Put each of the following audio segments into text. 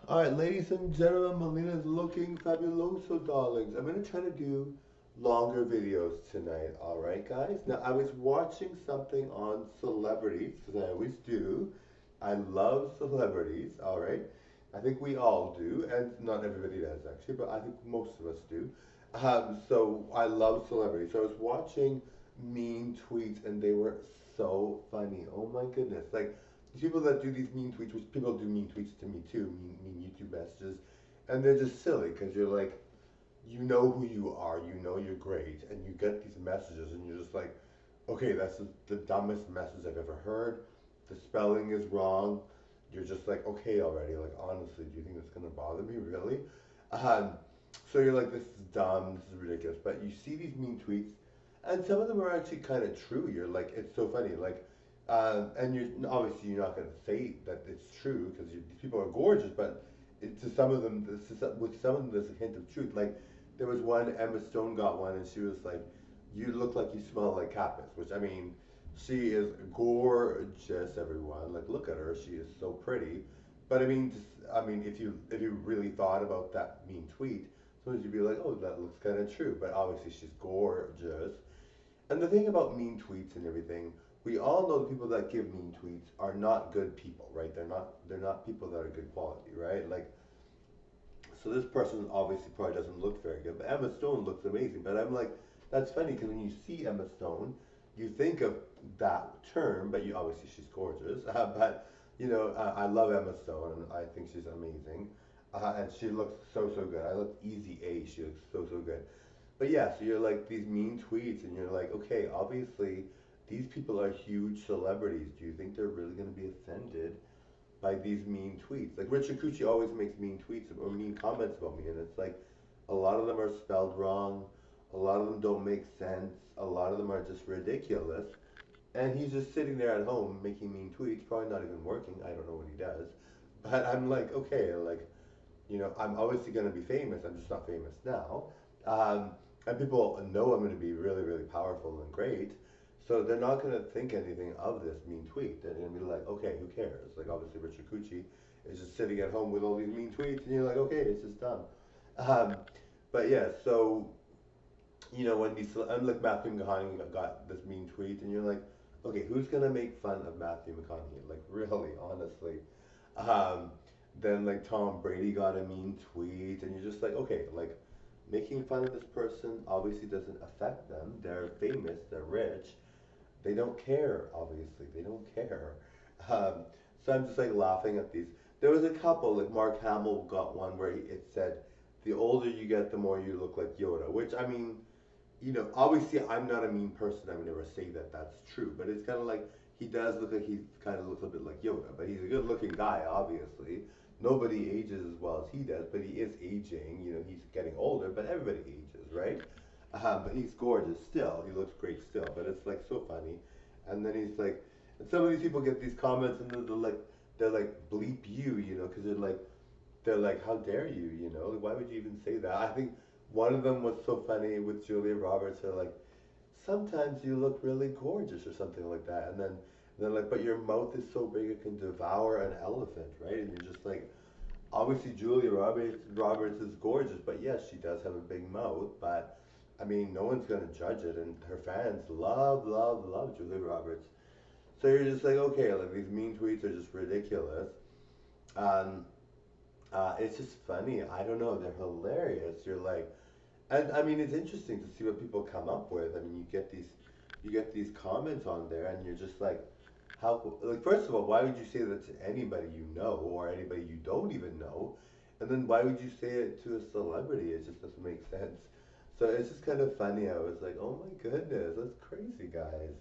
Alright, ladies and gentlemen, Melina's looking fabuloso, darlings. I'm gonna try to do longer videos tonight, alright, guys? Now, I was watching something on celebrities, as I always do. I love celebrities, alright? I think we all do, and not everybody does actually, but I think most of us do. So I love celebrities. So I was watching mean tweets, and they were so funny. Oh my goodness! Like these people that do these mean tweets, which people do mean tweets to me too, mean YouTube messages, and they're just silly because you're like, you know who you are, you know you're great, and you get these messages, and you're just like, okay, that's the dumbest message I've ever heard. The spelling is wrong. You're just like, okay, already. Like, honestly, do you think that's gonna bother me, really? Um, so you're like, this is dumb, this is ridiculous. But you see these mean tweets, and some of them are actually kind of true. You're like, it's so funny. Like, and you're obviously you're not gonna say that it's true because these people are gorgeous, but to some of them, with some of them, there's a hint of truth. Like, there was one, Emma Stone got one, and she was like, "You look like you smell like cactus," which I mean, she is gorgeous. Everyone, like, look at her. She is so pretty. But I mean, if you really thought about that mean tweet, sometimes you'd be like, "Oh, that looks kind of true." But obviously, she's gorgeous. And the thing about mean tweets and everything, we all know the people that give mean tweets are not good people, right? They're not people that are good quality, right? Like, so this person obviously probably doesn't look very good, but Emma Stone looks amazing. But I'm like, that's funny because when you see Emma Stone, you think of that term, but you obviously she's gorgeous. But I love Emma Stone, and I think she's amazing, and she looks so good. I look easy A. She looks so good. But yeah, so you're like these mean tweets, and you're like, okay, obviously these people are huge celebrities. Do you think they're really going to be offended by these mean tweets? Like Richard Cucci always makes mean tweets or mean comments about me, and it's like a lot of them are spelled wrong, a lot of them don't make sense, a lot of them are just ridiculous, and he's just sitting there at home making mean tweets, probably not even working. I don't know what he does, but I'm like, okay, like I'm obviously going to be famous. I'm just not famous now. Um, and people know I'm going to be really, really powerful and great. So they're not going to think anything of this mean tweet. They're going to be like, okay, who cares? Like, obviously, Richard Cucci is just sitting at home with all these mean tweets, and you're like, okay, it's just dumb. Um, but yeah, so, when these, and like Matthew McConaughey got this mean tweet, and you're like, okay, who's going to make fun of Matthew McConaughey? Like, really, honestly. Um, then like Tom Brady got a mean tweet, and you're just like, okay, like making fun of this person obviously doesn't affect them. They're famous, they're rich, they don't care. Obviously, they don't care. Um, so I'm just like laughing at these. There was a couple, like Mark Hamill got one where it said, "The older you get, the more you look like Yoda," which I mean, obviously I'm not a mean person. I would never say that that's true, but it's kind of like he does look like he kind of looks a bit like Yoda, but he's a good-looking guy, obviously. Nobody ages as well as he does, but he is aging. He's getting older, but everybody ages, right? But he's gorgeous still. He looks great still, but it's like so funny. And then he's like, and some of these people get these comments, and they're like bleep you, because they're like, how dare you, Like, why would you even say that? I think one of them was so funny with Julia Roberts. They're like, sometimes you look really gorgeous or something like that. And then they're like, but your mouth is so big it can devour an elephant, right? And you're just like, obviously Julia Roberts is gorgeous, but yes, she does have a big mouth. But I mean, no one's gonna judge it, and her fans love Julia Roberts. So you're just like, okay, like these mean tweets are just ridiculous. Um, it's just funny. I don't know. They're hilarious. You're like, and I mean, it's interesting to see what people come up with. I mean, you get these comments on there, and you're just like, how? Like, first of all, why would you say that to anybody you know or anybody you don't even know? And then why would you say it to a celebrity? It just doesn't make sense. So it's just kind of funny. I was like, oh my goodness, that's crazy, guys.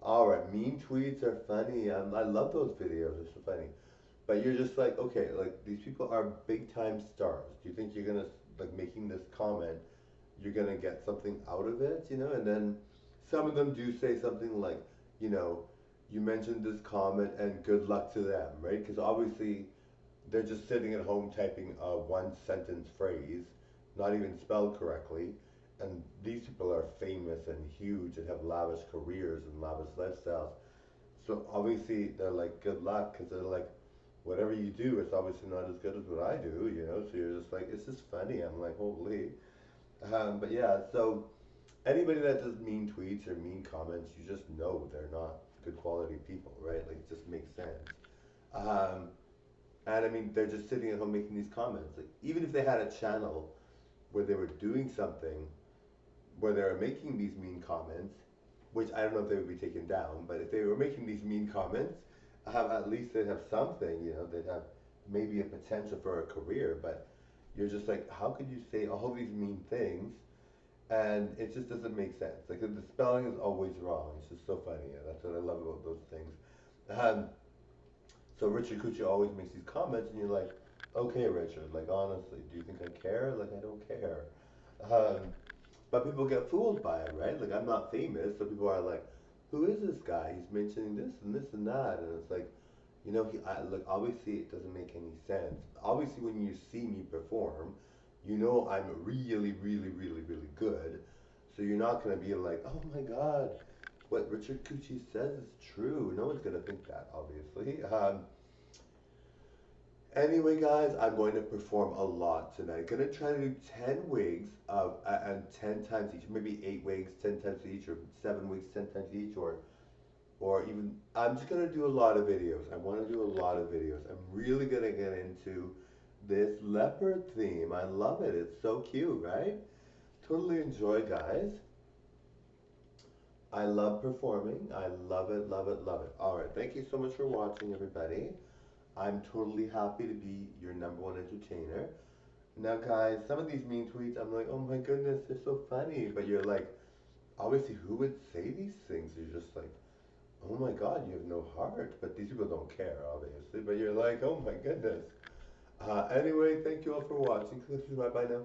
All right, mean tweets are funny. I love those videos. They're so funny. But you're just like, okay, like these people are big time stars. Do you think you're gonna like making this comment, you're gonna get something out of it, And then some of them do say something like, you know, you mentioned this comment and good luck to them, right? Because obviously they're just sitting at home typing a one sentence phrase, not even spelled correctly. And these people are famous and huge and have lavish careers and lavish lifestyles. So obviously they're like, good luck, because they're like, whatever you do, it's obviously not as good as what I do, you know. So you're just like, it's just funny. I'm like, holy. But yeah, so anybody that does mean tweets or mean comments, you just know they're not good quality people, right? Like, it just makes sense. Um, and I mean, they're just sitting at home making these comments. Like, even if they had a channel where they were doing something where they were making these mean comments, which I don't know if they would be taken down, but if they were making these mean comments, at least they'd have something, you know, they'd have maybe a potential for a career. But you're just like, how could you say all these mean things? And it just doesn't make sense. Like, the spelling is always wrong. It's just so funny. And that's what I love about those things. Um, so Richard Cucci always makes these comments, and you're like, okay, Richard, like, honestly, do you think I care? Like, I don't care. Um, but people get fooled by it, right? Like, I'm not famous, so people are like, who is this guy? He's mentioning this and that. And it's like, you know, like, obviously it doesn't make any sense. Obviously, when you see me perform, you know I'm really, really, really, really good. So you're not going to be like, oh my God, what Richard Cucci says is true. No one's going to think that, obviously. Anyway, guys, I'm going to perform a lot tonight. Gonna try to do 10 wigs of and 10 times each, maybe 8 wigs, 10 times each, or 7 wigs, 10 times each, or even I'm just gonna do a lot of videos. I want to do a lot of videos. I'm really gonna get into this leopard theme. I love it. It's so cute, right? Totally enjoy, guys. I love performing. I love it, love it, love it. All right, thank you so much for watching, everybody. I'm totally happy to be your number one entertainer. Now, guys, some of these mean tweets, I'm like, oh my goodness, they're so funny. But you're like, obviously, who would say these things? You're just like, oh my God, you have no heart. But these people don't care, obviously. But you're like, oh my goodness. Anyway, thank you all for watching. Bye bye now.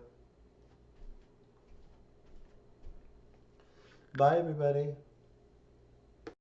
Bye, everybody.